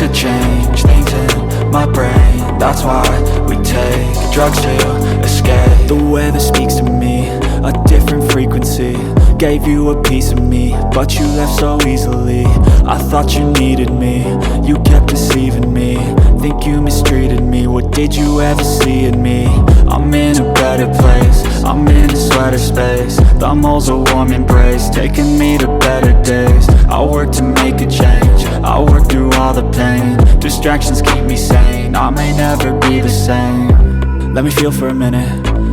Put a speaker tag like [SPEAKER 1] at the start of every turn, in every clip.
[SPEAKER 1] to change things in my brain. That's why we take drugs to escape. The weather speaks to me, a different frequency. Gave you a piece of me, but you left so easily. I thought you needed me, you kept deceiving me. Think you mistreated me, what did you ever see in me? I'm in a better place, I'm in a sweater space. The mole's a warm embrace, taking me to better days. I work to make a change, I work through all the pain. Distractions keep me sane, I may never be the same. Let me feel for a minute,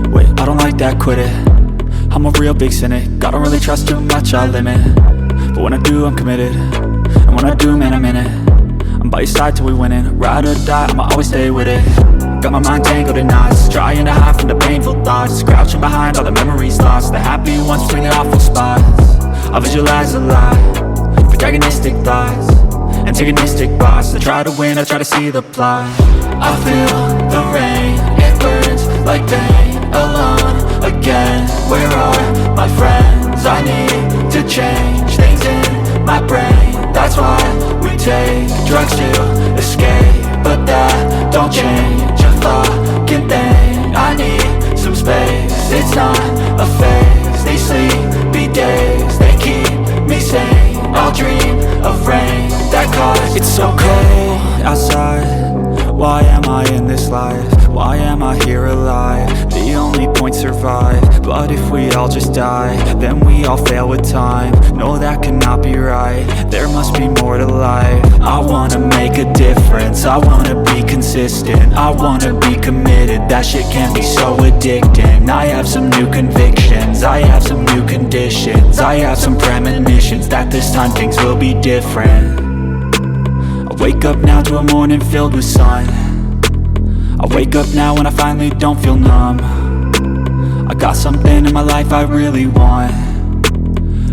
[SPEAKER 1] wait, I don't like that, quit it. I'm a real big cynic, I don't really trust too much, I limit. But when I do, I'm committed, and when I do, man, I'm in it. I'm by your side till we winning, ride or die, I'ma always stay with it. Got my mind tangled in knots, trying to hide from the painful thoughts. Crouching behind all the memories lost, the happy ones between the awful spots. I visualize a lie, protagonistic thoughts, antagonistic boss. I try to win, I try to see the plot. I feel the rain, it burns like pain. Alone again, where are my friends? I need to change things in my brain. That's why we take drugs to escape, but that don't change a fucking thing. I need some space, it's not a phase. These sleepy days, they keep me sane. I'll dream of rain that caused. It's so cold outside, why am I in this life? Why am I here alive? The only point survive. But if we all just die, then we all fail with time. No, that cannot be right, there must be more to life. I wanna make a difference, I wanna be consistent, I wanna be committed. That shit can be so addicting. I have some new convictions, I have some new conditions, I have some premonitions that this time things will be different. I wake up now to a morning filled with sun. I wake up now when I finally don't feel numb. I got something in my life I really want,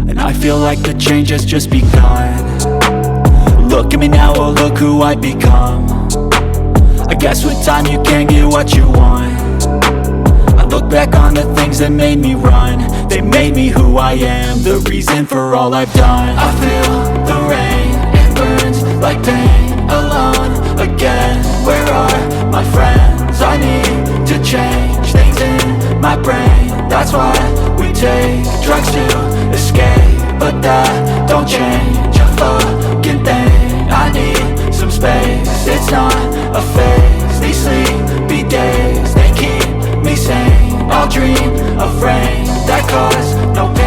[SPEAKER 1] and I feel like the change has just begun. Look at me now, oh look who I've become. I guess with time you can get what you want. I look back on the things that made me run. They made me who I am, the reason for all I've done. I feel the rain, it burns like pain. Alone again, where are my friends? I need to change things in my brain. That's why we take drugs to escape, but that don't change a fucking thing. I need some space, it's not a phase. These sleepy days, they keep me sane. I'll dream of rain that cause no pain.